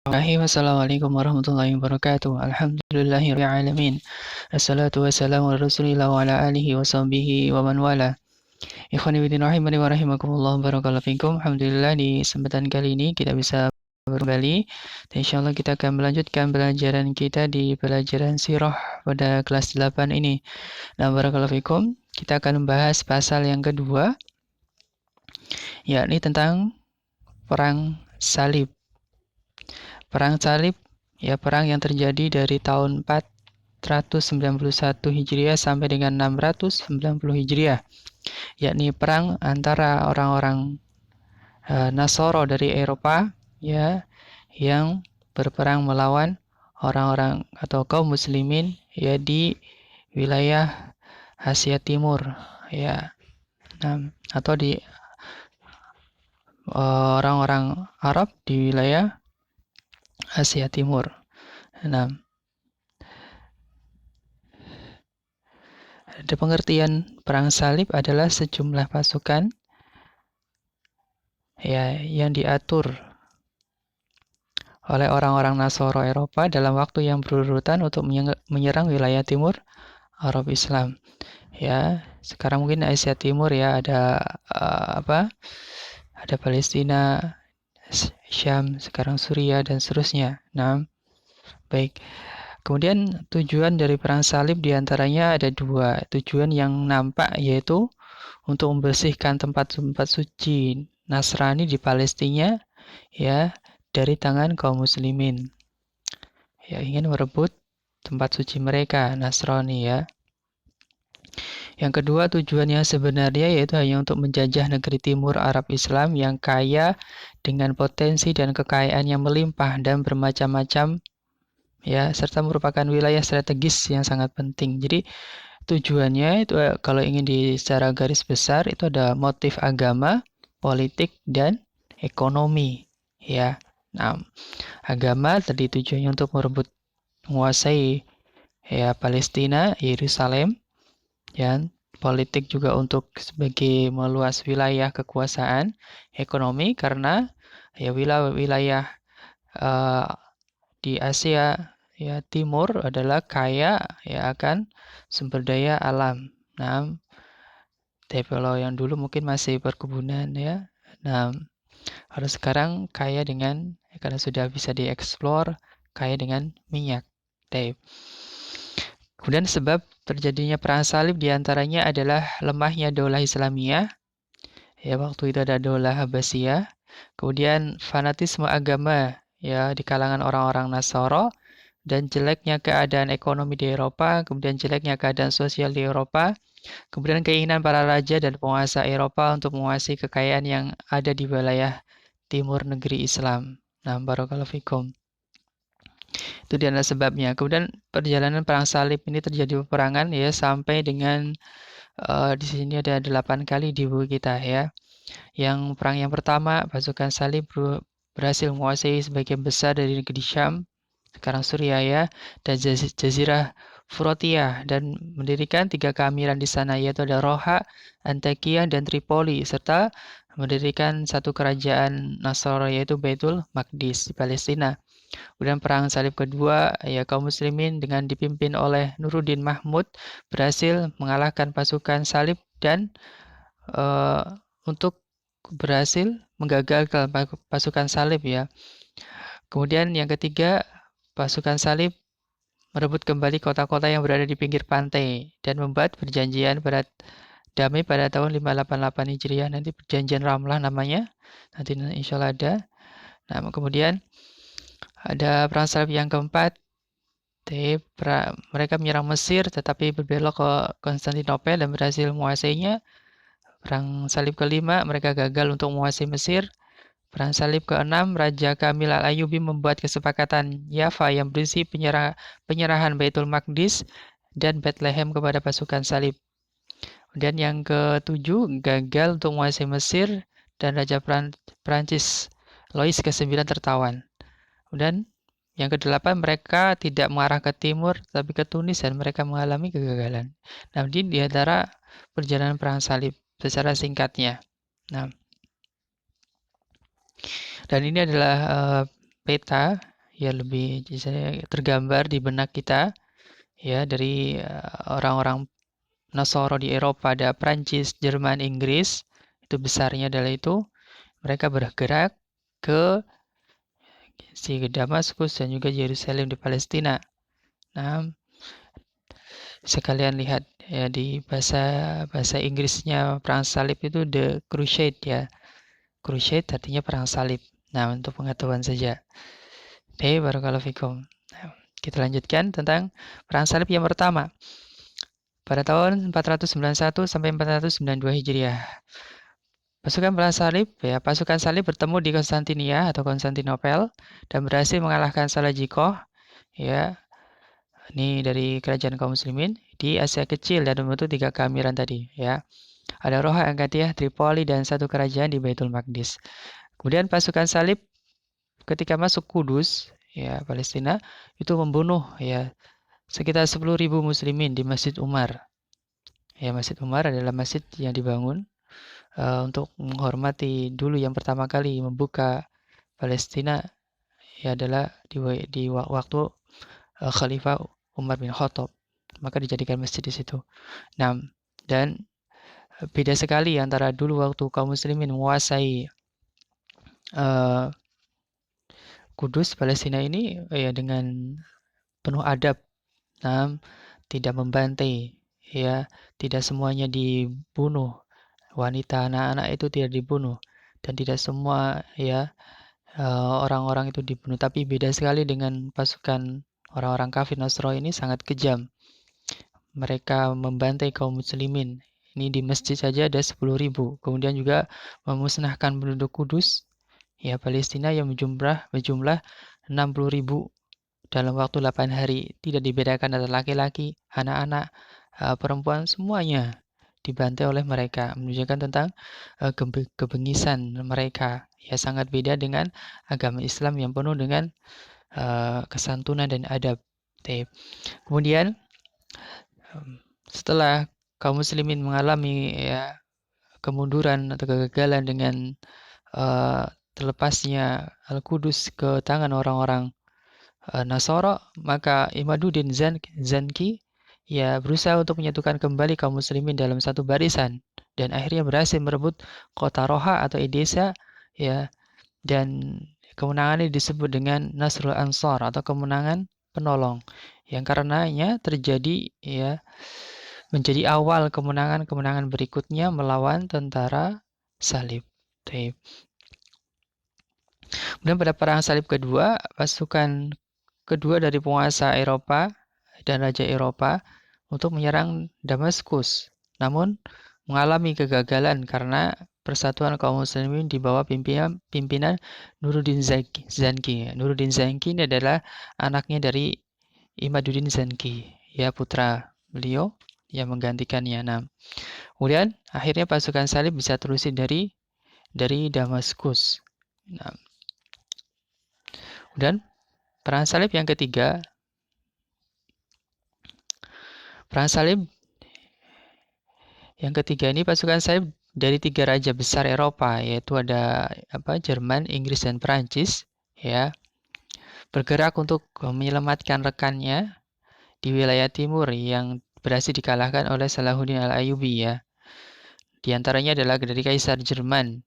Wassalamualaikum warahmatullahi wabarakatuh. Alhamdulillahirabbil alamin. Assalatu wassalamu ala Rasulillah wa ala alihi wa sahbihi wa man wala. Ikhwani fillah rahimani wa rahimakumullah, barakallahu fikum. Alhamdulillah di kesempatan kali ini kita bisa kembali. Dan insyaallah kita akan melanjutkan pelajaran kita di pelajaran sirah pada kelas 8 ini. Nah, barakallahu fikum. Kita akan membahas pasal yang kedua, yakni tentang perang salib. Perang salib, ya perang yang terjadi dari tahun 491 Hijriah sampai dengan 690 Hijriah, yakni perang antara orang-orang Nasoro dari Eropa, ya, yang berperang melawan orang-orang atau kaum muslimin ya di wilayah Asia Timur, ya, atau di orang-orang Arab di wilayah Asia Timur. Nah, ada pengertian perang salib adalah sejumlah pasukan ya yang diatur oleh orang-orang Nasoro Eropa dalam waktu yang berurutan untuk menyerang wilayah timur Arab Islam. Ya, sekarang mungkin Asia Timur ya ada Ada Palestina, Syam, sekarang Suriah dan seterusnya. Nah, baik. Kemudian tujuan dari perang salib diantaranya ada dua. Tujuan yang nampak yaitu untuk membersihkan tempat-tempat suci Nasrani di Palestina ya dari tangan kaum muslimin. Ya, ingin merebut tempat suci mereka Nasrani ya. Yang kedua, tujuannya sebenarnya yaitu hanya untuk menjajah negeri timur Arab Islam yang kaya dengan potensi dan kekayaan yang melimpah dan bermacam-macam ya, serta merupakan wilayah strategis yang sangat penting. Jadi tujuannya itu kalau ingin secara garis besar itu ada motif agama, politik dan ekonomi ya. Nah, agama tadi tujuannya untuk menguasai ya Palestina, Yerusalem, ya. Politik juga untuk sebagai meluas wilayah kekuasaan, ekonomi karena ya wilayah di Asia ya Timur adalah kaya ya akan sumber daya alam. Nah, tapi kalau yang dulu mungkin masih perkebunan ya. Nah, kalau sekarang kaya dengan karena sudah bisa dieksplor, kaya dengan minyak. Kemudian sebab terjadinya perang salib diantaranya adalah lemahnya daulah Islamiyah. Ya, waktu itu ada daulah Abbasiyah. Kemudian fanatisme agama ya di kalangan orang-orang Nasoro dan jeleknya keadaan ekonomi di Eropa, kemudian jeleknya keadaan sosial di Eropa, kemudian keinginan para raja dan penguasa Eropa untuk menguasai kekayaan yang ada di wilayah timur negeri Islam. Nah, barakallahu fikum. Itu dia sebabnya. Kemudian perjalanan perang salib ini terjadi peperangan ya sampai dengan di sini ada 8 kali di buku kita ya. Yang perang yang pertama, pasukan salib berhasil menguasai sebagian besar dari negeri Syam, sekarang Suriah ya, dan Jazirah Frotia dan mendirikan 3 keamiran di sana yaitu ada Roha, Antakya dan Tripoli serta mendirikan satu kerajaan Nasara yaitu Baitul Maqdis di Palestina. Kemudian perang salib kedua, ya kaum muslimin dengan dipimpin oleh Nuruddin Mahmud berhasil mengalahkan pasukan salib dan untuk berhasil menggagalkan pasukan salib ya. Kemudian yang ketiga, pasukan salib merebut kembali kota-kota yang berada di pinggir pantai dan membuat perjanjian damai pada tahun 588 Hijriah. Nanti perjanjian Ramlah namanya. Nanti insya Allah ada. Nah, kemudian ada perang salib yang keempat. Mereka menyerang Mesir tetapi berbelok ke Konstantinopel dan berhasil menguasainya. Perang salib kelima, mereka gagal untuk menguasai Mesir. Perang salib keenam, Raja Kamil Al-Ayyubi membuat kesepakatan Yafa yang berisi penyerahan Baitul Maqdis dan Bethlehem kepada pasukan salib. Kemudian yang ketujuh, gagal untuk menguasai Mesir dan Raja Prancis Louis ke-9 tertawan. Kemudian yang kedelapan, mereka tidak mengarah ke timur tapi ke Tunis dan mereka mengalami kegagalan. Nah, ini di antara perjalanan perang salib secara singkatnya. Nah, dan ini adalah peta ya lebih tergambar di benak kita ya dari orang-orang Nasoro di Eropa, ada Prancis, Jerman, Inggris. Itu besarnya adalah itu mereka bergerak ke Damaskus dan juga Yerusalem di Palestina. Nah, sekalian lihat ya di bahasa Inggrisnya perang salib itu The Crusade ya. Crusade artinya perang salib. Nah, untuk pengetahuan saja. Oke, barakallahu fikum. Nah, kita lanjutkan tentang perang salib yang pertama. Pada tahun 491 sampai 492 Hijriah. Pasukan salib bertemu di Konstantinia atau Konstantinopel dan berhasil mengalahkan Salajikoh ya. Ini dari kerajaan kaum muslimin di Asia Kecil dan membentuk 3 keamiran tadi ya. Ada Roha Angkatiyah, Tripoli dan satu kerajaan di Baitul Maqdis. Kemudian pasukan salib ketika masuk Kudus ya Palestina itu membunuh ya sekitar 10.000 muslimin di Masjid Umar. Ya Masjid Umar adalah masjid yang dibangun untuk menghormati dulu yang pertama kali membuka Palestina ya adalah di waktu Khalifah Umar bin Khattab. Maka dijadikan masjid di situ. Nah, dan beda sekali antara dulu waktu kaum muslimin menguasai Kudus Palestina ini ya dengan penuh adab, nah, tidak membantai, ya, tidak semuanya dibunuh, wanita, anak-anak itu tidak dibunuh, dan tidak semua ya orang-orang itu dibunuh. Tapi beda sekali dengan pasukan orang-orang kafir Nasrani ini sangat kejam. Mereka membantai kaum muslimin. Ini di masjid saja ada 10.000. Kemudian juga memusnahkan penduduk Kudus ya Palestina yang berjumlah 60.000 dalam waktu 8 hari. Tidak dibedakan antara laki-laki, anak-anak, perempuan, semuanya dibantai oleh mereka. Menunjukkan tentang kebengisan mereka. Ya sangat beda dengan agama Islam yang penuh dengan kesantunan dan adab. Kemudian setelah kaum muslimin mengalami ya kemunduran atau kegagalan dengan terlepasnya Al-Qudus ke tangan orang-orang Nasara, maka Imaduddin Zanki ya berusaha untuk menyatukan kembali kaum muslimin dalam satu barisan dan akhirnya berhasil merebut kota Roha atau Edessa ya, dan kemenangan ini disebut dengan Nasrul Ansar atau kemenangan penolong yang karenanya terjadi ya menjadi awal kemenangan-kemenangan berikutnya melawan tentara salib. Kemudian pada perang salib kedua, pasukan kedua dari penguasa Eropa dan Raja Eropa untuk menyerang Damaskus. Namun mengalami kegagalan karena persatuan kaum muslimin di bawah pimpinan Nuruddin Zanki. Nuruddin Zanki ini adalah anaknya dari Imaduddin Zanki, ya putra beliau yang menggantikannya. Nah, kemudian akhirnya pasukan salib bisa telusir dari Damaskus. Nah, dan perang salib yang ketiga, ini pasukan salib dari 3 raja besar Eropa, yaitu ada Jerman, Inggris dan Perancis, ya, bergerak untuk menyelamatkan rekannya di wilayah timur yang berhasil dikalahkan oleh Salahuddin Al-Ayyubi ya. Di antaranya adalah dari Kaisar Jerman.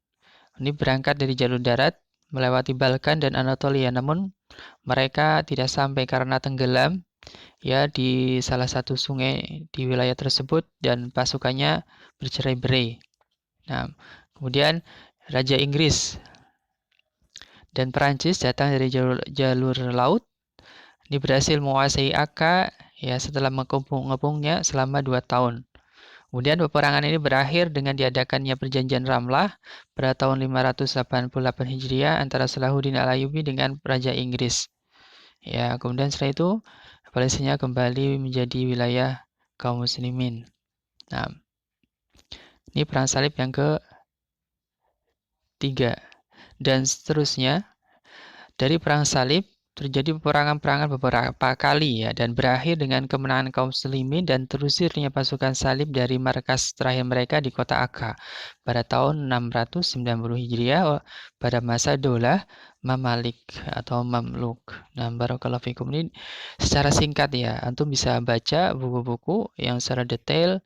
Ini berangkat dari jalur darat melewati Balkan dan Anatolia, namun mereka tidak sampai karena tenggelam ya di salah satu sungai di wilayah tersebut dan pasukannya bercerai-berai. Nah, kemudian Raja Inggris dan Perancis datang dari jalur laut. Ini berhasil menguasai Akka ya setelah mengepungnya selama 2 tahun. Kemudian peperangan ini berakhir dengan diadakannya perjanjian Ramlah pada tahun 588 Hijriah antara Salahuddin Al-Ayyubi dengan Raja Inggris. Ya, kemudian setelah itu Palestina kembali menjadi wilayah kaum muslimin. Nah, ini perang salib yang ke-3 dan seterusnya. Dari perang salib terjadi peperangan-peperangan beberapa kali ya, dan berakhir dengan kemenangan kaum muslimin dan terusirnya pasukan salib dari markas terakhir mereka di kota Akka pada tahun 690 Hijriah pada masa Daulah Mamalik atau Mamluk. Nah, barakallahu fikum, ini secara singkat ya, antum bisa baca buku-buku yang secara detail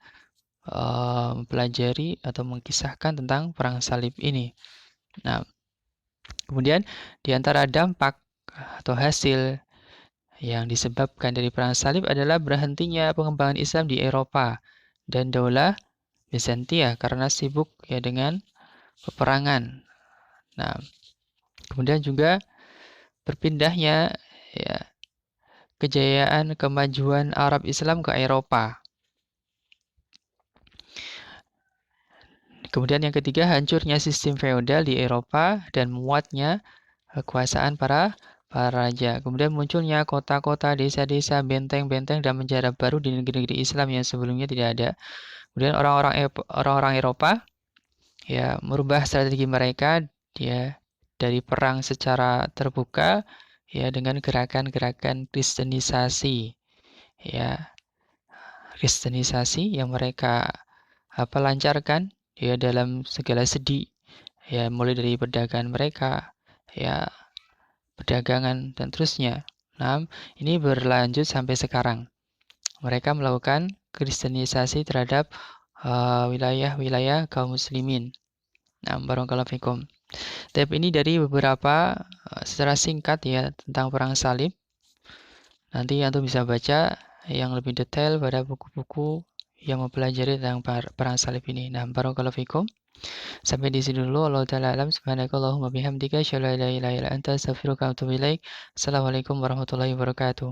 mempelajari atau mengisahkan tentang perang salib ini. Nah, kemudian di antara dampak atau hasil yang disebabkan dari perang salib adalah berhentinya pengembangan Islam di Eropa dan Daulah Bizantia karena sibuk ya dengan peperangan. Nah, kemudian juga berpindahnya ya kejayaan kemajuan Arab Islam ke Eropa. Kemudian yang ketiga, hancurnya sistem feodal di Eropa dan muatnya kekuasaan para raja. Kemudian munculnya kota-kota, desa-desa, benteng-benteng dan menjadi baru di negeri-negeri Islam yang sebelumnya tidak ada. Kemudian orang-orang Eropa ya merubah strategi mereka ya dari perang secara terbuka ya dengan gerakan-gerakan Kristenisasi yang mereka lancarkan ya dalam segala segi ya, mulai dari perdagangan mereka ya, perdagangan dan terusnya. Nah, ini berlanjut sampai sekarang. Mereka melakukan kristenisasi terhadap wilayah-wilayah kaum muslimin. Nah, barakallahu fikum. Tab ini dari beberapa secara singkat ya tentang perang salib. Nanti antum bisa baca yang lebih detail pada buku-buku yang mempelajari tentang perang salib ini. Nah, barakallahu fikum. Sampai di sini dulu. Allah Ta'ala alam. Subhanakallahumma bihamdika asyhadu an la ilaha illa anta astaghfiruka wa atubu ilaik. Assalamualaikum warahmatullahi wabarakatuh.